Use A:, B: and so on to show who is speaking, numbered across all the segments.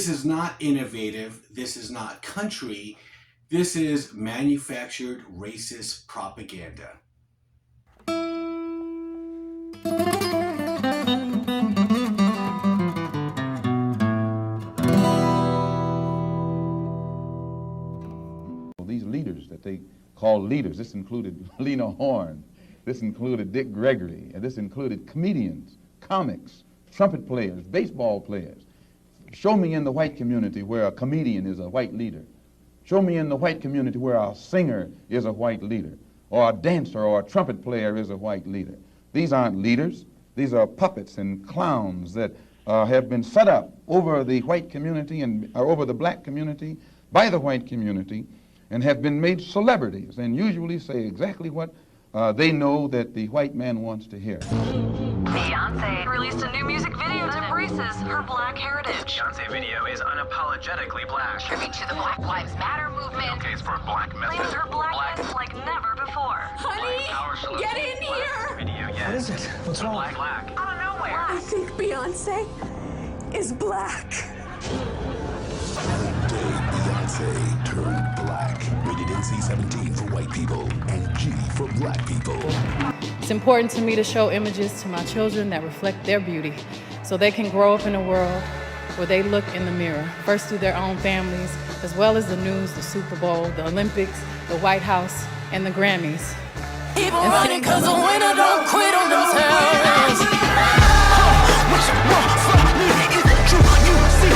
A: This is not innovative. This is not country. This is manufactured racist propaganda.
B: These leaders that they call leaders, this included Lena Horne, this included Dick Gregory, and this included comedians, comics, trumpet players, baseball players. Show me in the white community where a comedian is a white leader. Show me in the white community where a singer is a white leader, or a dancer or a trumpet player is a white leader. These aren't leaders. These are puppets and clowns that have been set up over the white community and over the black community by the white community and have been made celebrities and usually say exactly what they know that the white man wants to hear.
C: Beyonce released a new music video that embraces her black heritage.
D: The Beyonce video is unapologetically black.
C: Tribute to the Black Lives Matter movement.
D: Showcase for black
C: Claims
D: message.
C: her blackness like never before.
E: Honey, get in here!
D: Video yet.
F: What is it? What's wrong?
D: Black.
C: Out of nowhere.
E: I think Beyonce is black.
G: Today, Beyonce turned black. Rated NC-17 for white people and G for black people.
H: It's important to me to show images to my children that reflect their beauty so they can grow up in a world where they look in the mirror, first through their own families, as well as the news, the Super Bowl, the Olympics, the White House, and the Grammys.
I: Keep on running cause the winner don't quit on themselves. What you want from me? Is it true? You see,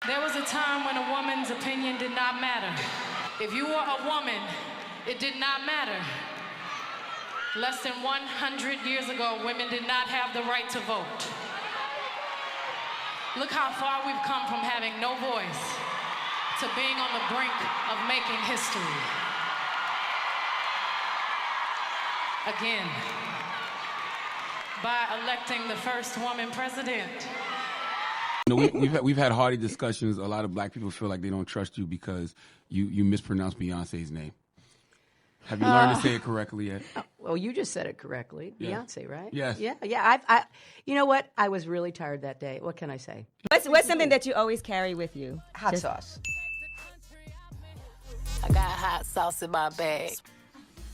H: There was a time when a woman's opinion did not matter. If you were a woman, it did not matter. Less than 100 years ago, women did not have the right to vote. Look how far we've come from having no voice to being on the brink of making history. Again, by electing the first woman president.
J: You know, we've had hearty discussions. A lot of black people feel like they don't trust you because you mispronounced Beyonce's name. Have you learned to say it correctly yet?
K: Well, you just said it correctly.
J: Yeah.
K: Beyonce, right?
J: Yes.
K: Yeah. I you know what? I was really tired that day. What can I say?
L: What's something that you always carry with you?
K: Hot sauce.
I: I got hot sauce in my bag.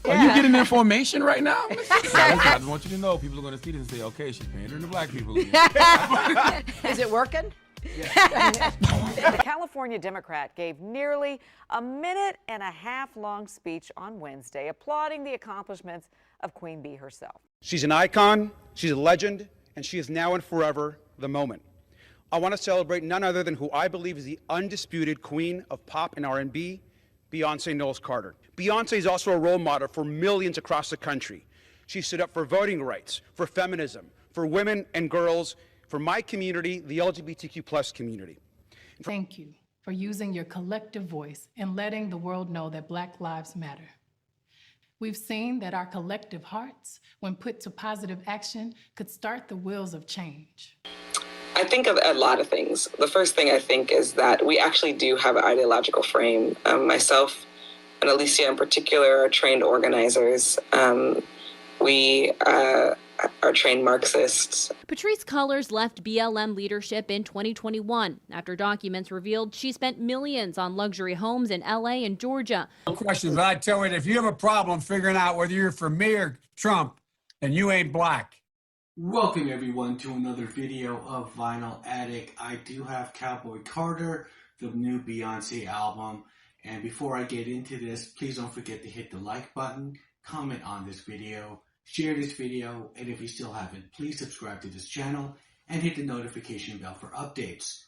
J: Are you getting information right now? I just want you to know people are going to see this and say, okay, she's pandering to black people again.
K: Is it working?
M: The California Democrat gave nearly a minute-and-a-half-long speech on Wednesday applauding the accomplishments of Queen Bee herself.
F: She's an icon, she's a legend, and she is now and forever the moment. I want to celebrate none other than who I believe is the undisputed queen of pop and R&B, Beyonce Knowles Carter. Beyonce is also a role model for millions across the country. She stood up for voting rights, for feminism, for women and girls, for my community, the LGBTQ+ community.
H: Thank you for using your collective voice and letting the world know that Black lives matter. We've seen that our collective hearts, when put to positive action, could start the wheels of change.
N: I think of a lot of things. The first thing I think is that we actually do have an ideological frame. Myself and Alicia in particular are trained organizers. We are trained Marxists.
O: Patrisse Cullors left BLM leadership in 2021 after documents revealed she spent millions on luxury homes in LA and Georgia.
P: No questions, but I tell you, if you have a problem figuring out whether you're for me or Trump, then you ain't black.
A: Welcome everyone to another video of Vinyl Addict. I do have Cowboy Carter, the new Beyonce album. And before I get into this, please don't forget to hit the like button, comment on this video, share this video, and if you still haven't, please subscribe to this channel and hit the notification bell for updates.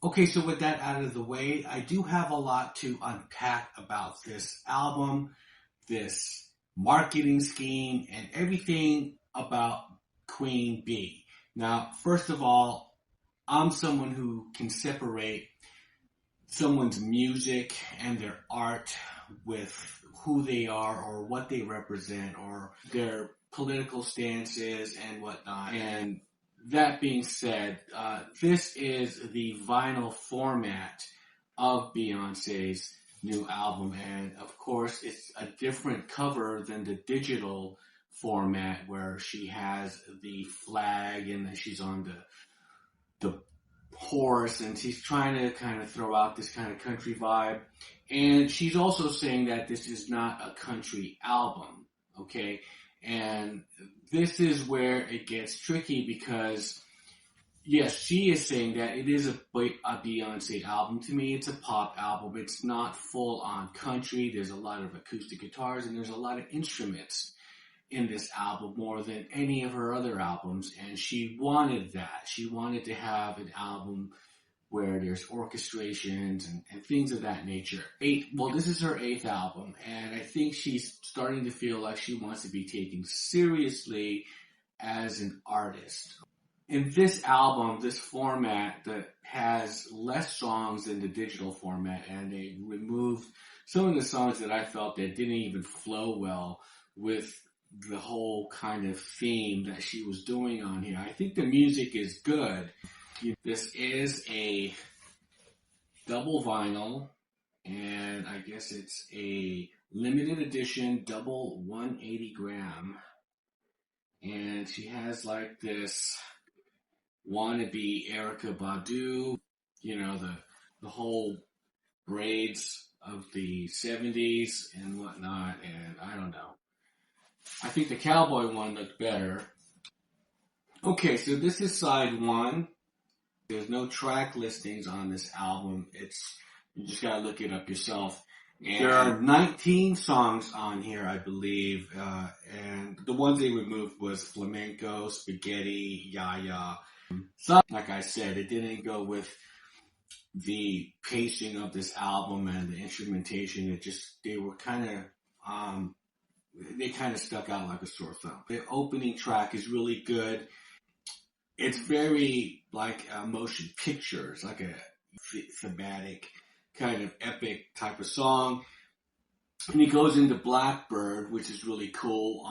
A: Okay, so with that out of the way, I do have a lot to unpack about this album, this marketing scheme, and everything about Queen Bee. Now, first of all, I'm someone who can separate someone's music and their art with who they are or what they represent or their political stances and whatnot. And that being said, this is the vinyl format of Beyonce's new album. And of course, it's a different cover than the digital format where she has the flag and then she's on the horse and she's trying to kind of throw out this kind of country vibe. And she's also saying that this is not a country album, okay? And this is where it gets tricky because, yes, she is saying that it is a Beyonce album. To me, it's a pop album. It's not full on country. There's a lot of acoustic guitars and there's a lot of instruments in this album more than any of her other albums. And she wanted that. She wanted to have an album where there's orchestrations and things of that nature. This is her 8th album, and I think she's starting to feel like she wants to be taken seriously as an artist. In this album, this format that has less songs than the digital format, and they removed some of the songs that I felt that didn't even flow well with the whole kind of theme that she was doing on here. I think the music is good. This is a double vinyl, and I guess it's a limited edition double 180 gram. And she has like this wannabe Erykah Badu, you know, the whole braids of the 70s and whatnot, and I don't know. I think the cowboy one looked better. Okay, so this is side 1. There's no track listings on this album. You just gotta look it up yourself. And there are 19 songs on here, I believe. And the ones they removed was Flamenco, Spaghetti, Yaya. So, like I said, it didn't go with the pacing of this album and the instrumentation. They kind of stuck out like a sore thumb. The opening track is really good. It's very like a motion picture. It's like a thematic kind of epic type of song. And he goes into Blackbird, which is really cool.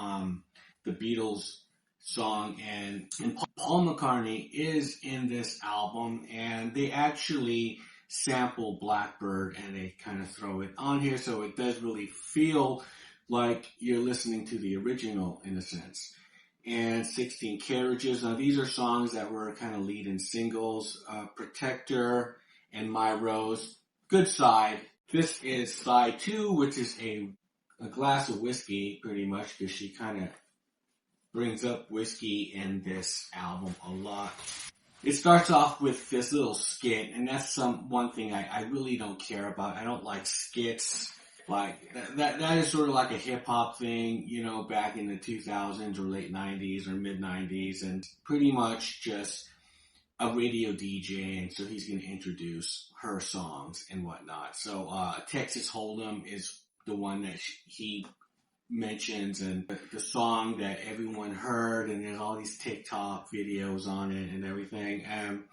A: The Beatles song, and Paul McCartney is in this album, and they actually sample Blackbird and they kind of throw it on here, so it does really feel like you're listening to the original in a sense. And 16 Carriages. Now these are songs that were kind of lead-in singles. Protector and My Rose. Good side. This is side 2, which is a glass of whiskey, pretty much, because she kind of brings up whiskey in this album a lot. It starts off with this little skit, and that's one thing I really don't care about. I don't like skits. Like, that is sort of like a hip-hop thing, you know, back in the 2000s or late 90s or mid-90s, and pretty much just a radio DJ, and so he's going to introduce her songs and whatnot. So, Texas Hold'em is the one that he mentions, and the song that everyone heard, and there's all these TikTok videos on it and everything, and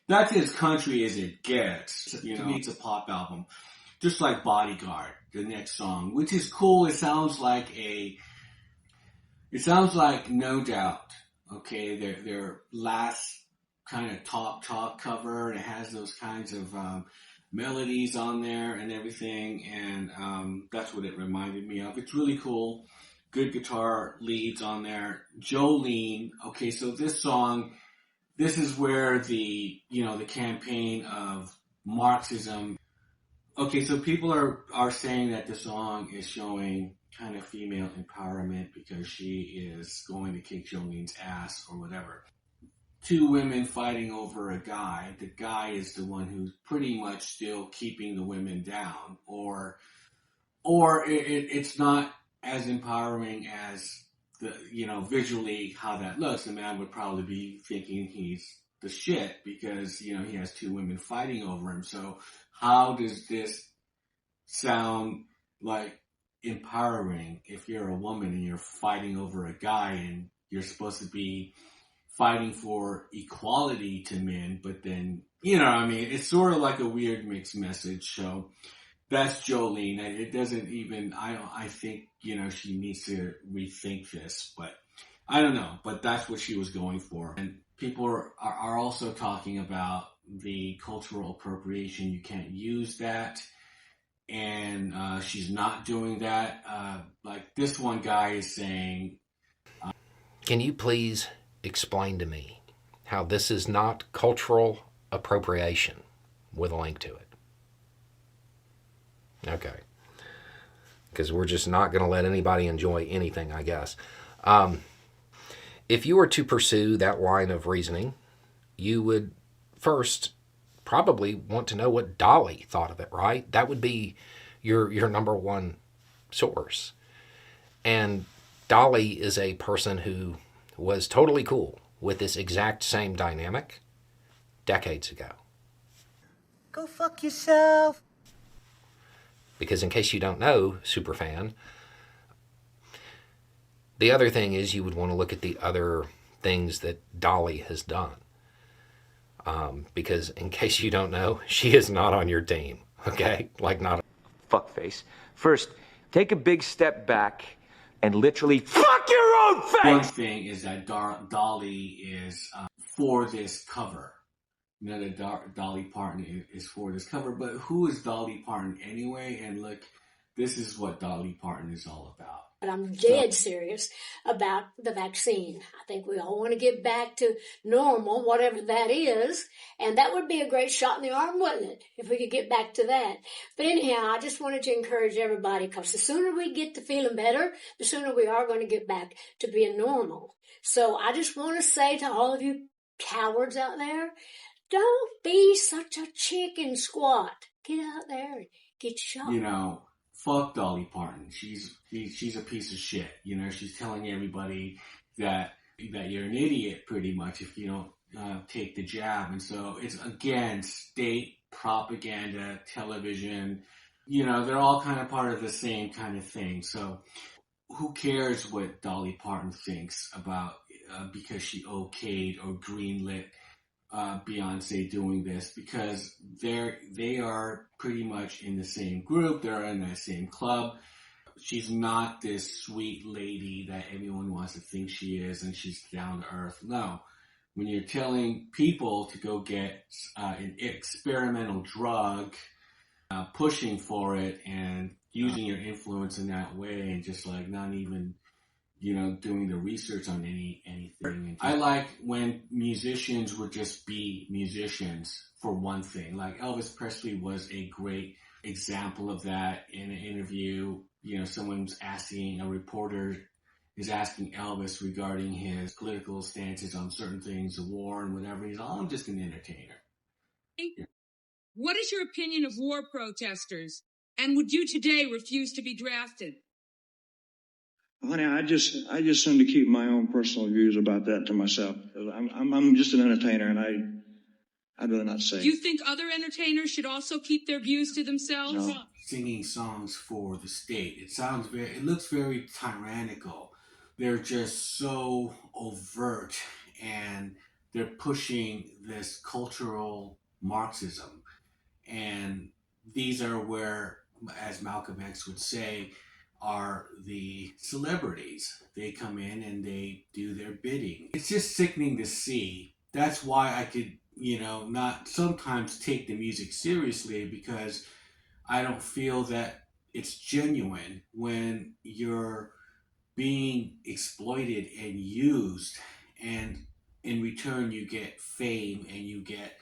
A: that's as country as it gets. You know, to me, it's a pop album. Just like Bodyguard, the next song, which is cool. It sounds like No Doubt, okay, their last kind of talk cover, and it has those kinds of melodies on there and everything, and that's what it reminded me of. It's really cool. Good guitar leads on there. Jolene, okay, so this song, this is where the campaign of Marxism. Okay, so people are saying that the song is showing kind of female empowerment because she is going to kick Jolene's ass or whatever. 2 women fighting over a guy. The guy is the one who's pretty much still keeping the women down, or it's not as empowering as visually how that looks. The man would probably be thinking he's the shit because, he has 2 women fighting over him. So how does this sound like empowering if you're a woman and you're fighting over a guy and you're supposed to be fighting for equality to men, but then, it's sort of like a weird mixed message. So that's Jolene. It doesn't even, I think, she needs to rethink this, but I don't know, but that's what she was going for. And people are also talking about the cultural appropriation. You can't use that. and she's not doing that. Like this one guy is saying,
Q: can you please explain to me how this is not cultural appropriation with a link to it? Okay. Because we're just not going to let anybody enjoy anything, I guess. If you were to pursue that line of reasoning, you would first probably want to know what Dolly thought of it, right? That would be your number one source. And Dolly is a person who was totally cool with this exact same dynamic decades ago.
R: Go fuck yourself.
Q: Because in case you don't know, superfan, the other thing is you would want to look at the other things that Dolly has done. Because in case you don't know, she is not on your team, okay? Like not a
R: Fuckface. First, take a big step back and literally fuck your own face!
A: One thing is that Dolly is for this cover. You know, that Dolly Parton is for this cover, but who is Dolly Parton anyway? And look, this is what Dolly Parton is all about.
S: But I'm dead serious about the vaccine. I think we all want to get back to normal, whatever that is. And that would be a great shot in the arm, wouldn't it? If we could get back to that. But anyhow, I just wanted to encourage everybody, because the sooner we get to feeling better, the sooner we are going to get back to being normal. So I just want to say to all of you cowards out there, don't be such a chicken squat. Get out there and get shot.
A: You know, fuck Dolly Parton. She's a piece of shit. You know, she's telling everybody that you're an idiot pretty much if you don't take the jab. And so it's, again, state propaganda, television. You know, they're all kind of part of the same kind of thing. So who cares what Dolly Parton thinks about because she okayed or greenlit Beyonce doing this, because they are pretty much in the same group. They're in that same club. She's not this sweet lady that everyone wants to think she is, and she's down to earth. No. When you're telling people to go get an experimental drug, pushing for it and using your influence in that way, and just like not even, you know, doing the research on anything. I like when musicians would just be musicians, for one thing. Like Elvis Presley was a great example of that. In an interview, you know, a reporter is asking Elvis regarding his political stances on certain things, the war and whatever. He's like, I'm just an entertainer.
T: What is your opinion of war protesters? And would you today refuse to be drafted?
U: Honey, I just seem to keep my own personal views about that to myself. I'm just an entertainer, and I'd rather not say.
T: Do you think other entertainers should also keep their views to themselves?
U: No.
A: Singing songs for the state. It looks very tyrannical. They're just so overt, and they're pushing this cultural Marxism. And these are where, as Malcolm X would say, are the celebrities. They come in and they do their bidding. It's just sickening to see. That's why I could, you know, not sometimes take the music seriously, because I don't feel that it's genuine when you're being exploited and used, and in return you get fame and you get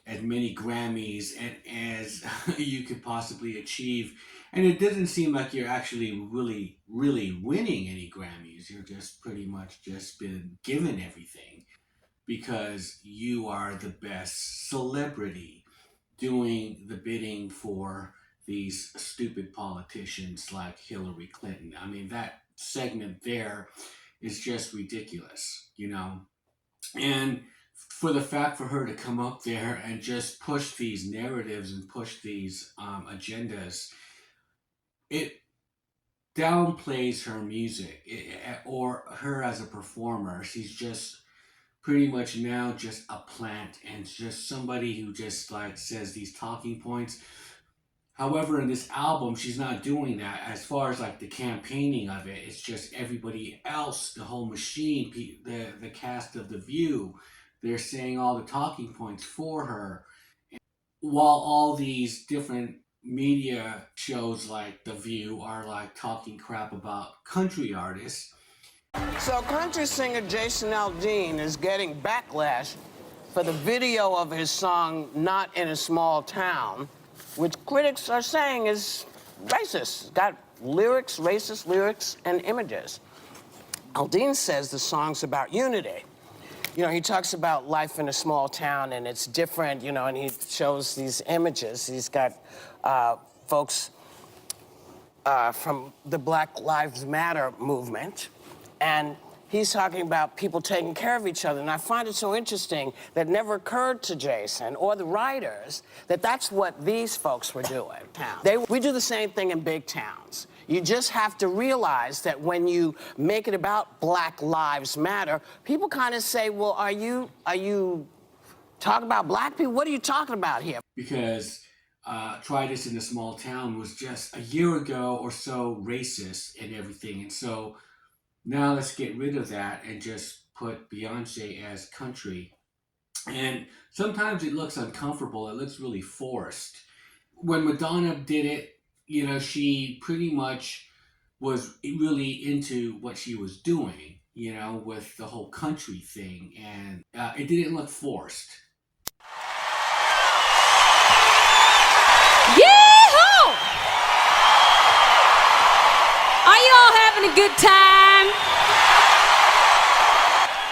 A: as many Grammys as you could possibly achieve. And it doesn't seem like you're actually really winning any Grammys. You're just pretty much just been given everything because you are the best celebrity doing the bidding for these stupid politicians like Hillary Clinton. I mean, that segment there is just ridiculous, you know? And for the fact for her to come up there and just push these narratives and push these agendas, it downplays her music or her as a performer. She's just pretty much now just a plant and just somebody who just like says these talking points. However, in this album, she's not doing that. As far as like the campaigning of it, it's just everybody else, the whole machine, the cast of The View. They're saying all the talking points for her. While all these different media shows like The View are like talking crap about country artists.
B: So country singer Jason Aldean is getting backlash for the video of his song Not in a Small Town, which critics are saying is racist. It's got lyrics, racist lyrics, and images. Aldean says the song's about unity. You know, he talks about life in a small town and it's different, you know, and he shows these images. He's got folks from the Black Lives Matter movement, and he's talking about people taking care of each other. And I find it so interesting that it never occurred to Jason or the writers that that's what these folks were doing. We do the same thing in big towns. You just have to realize that when you make it about Black Lives Matter, people kind of say, well, are you talking about black people? What are you talking about here?
A: Because Try This in a Small Town was just a year ago or so racist and everything. And so now let's get rid of that and just put Beyonce as country. And sometimes it looks uncomfortable. It looks really forced. When Madonna did it, you know, she pretty much was really into what she was doing, you know, with the whole country thing. And it didn't look forced.
V: Yee-haw! Are you all having a good time?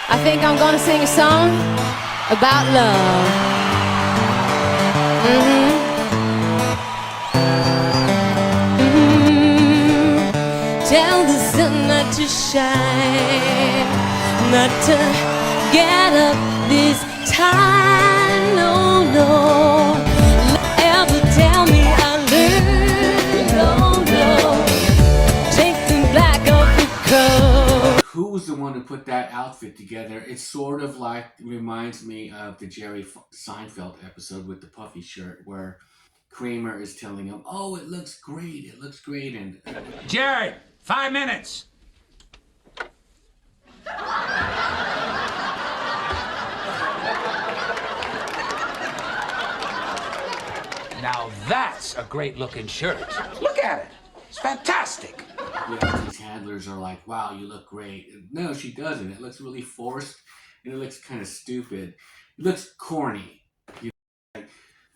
H: I think I'm gonna sing a song about love.
V: Tell the sun not to shine, not to get up this time, no, no. Ever tell me I learned, no, no. Take the black off the coat.
A: Who was the one who put that outfit together? It sort of like reminds me of the Jerry Seinfeld episode with the puffy shirt where Kramer is telling him, oh, it looks great, and
P: Jerry, 5 minutes.
W: Now that's a great looking shirt. Look at it. It's fantastic.
A: Yeah, these handlers are like, wow, you look great. And no, she doesn't. It looks really forced and it looks kind of stupid. It looks corny. You know,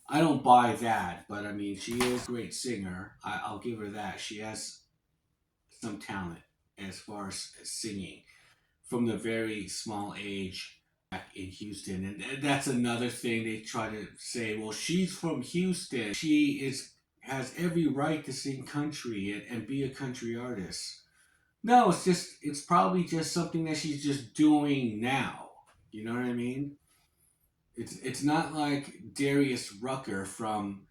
A: I don't buy that, but I mean, she is a great singer. I'll give her that. She has some talent as far as singing from the very small age back in Houston. And that's another thing they try to say, well, she's from Houston. She has every right to sing country and be a country artist. No, it's probably just something that she's just doing now. You know what I mean? It's not like Darius Rucker from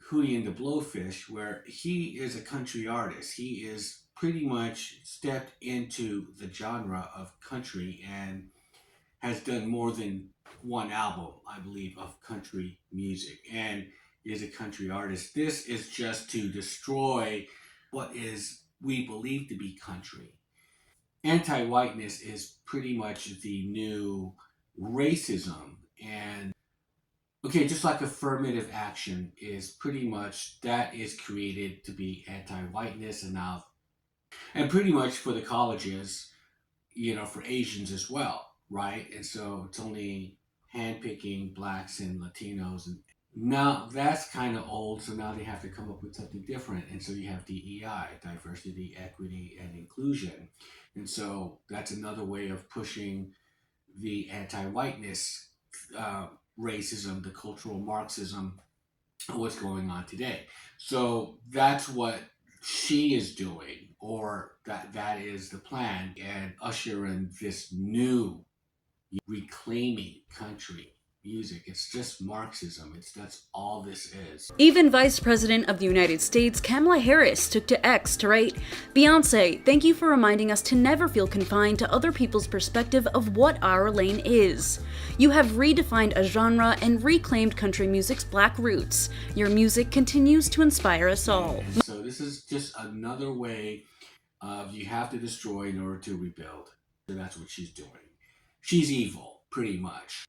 A: Hootie and the Blowfish, where he is a country artist. He is pretty much stepped into the genre of country and has done more than one album, I believe, of country music, and is a country artist. This is just to destroy what is we believe to be country. Anti-whiteness is pretty much the new racism, and okay, just like affirmative action is pretty much, that is created to be anti-whiteness, and pretty much for the colleges, you know, for Asians as well, right? And so it's only handpicking blacks and Latinos, and now that's kind of old, so now they have to come up with something different. And so you have DEI, diversity, equity, and inclusion. And so that's another way of pushing the anti-whiteness racism, the cultural Marxism, what's going on today. So that's what she is doing, or that is the plan, and usher in this new reclaiming country music. It's just Marxism. That's all this is.
X: Even Vice President of the United States, Kamala Harris, took to X to write, "Beyonce, thank you for reminding us to never feel confined to other people's perspective of what our lane is. You have redefined a genre and reclaimed country music's black roots. Your music continues to inspire us all."
A: And so this is just another way of you have to destroy in order to rebuild. So that's what she's doing. She's evil, pretty much.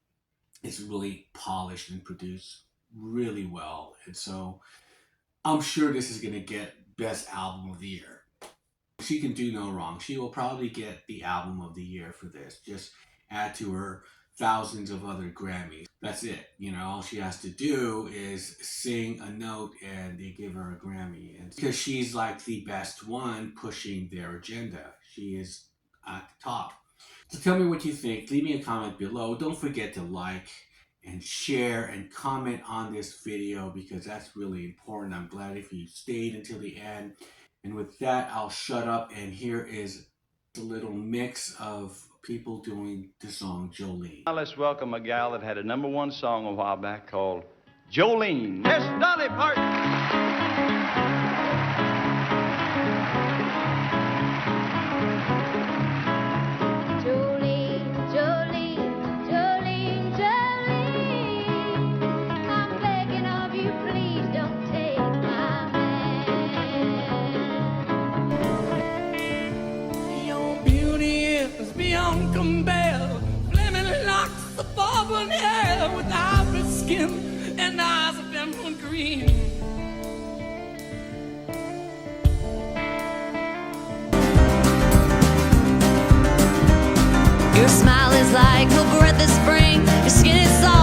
A: It's really polished and produced really well. And so I'm sure this is going to get Best Album of the Year. She can do no wrong. She will probably get the Album of the Year for this. Just add to her thousands of other Grammys. That's it. You know, all she has to do is sing a note and they give her a Grammy. And because she's like the best one pushing their agenda. She is at the top. So tell me what you think. Leave me a comment below. Don't forget to like and share and comment on this video because that's really important. I'm glad if you stayed until the end. And with that, I'll shut up. And here is a little mix of people doing the song Jolene.
C: Now let's welcome a gal that had a #1 song a while back called Jolene. Miss Dolly Parton.
I: Auburn hair with ivory skin and eyes of emerald green.
V: Your smile is like a breath of spring. Your skin is soft.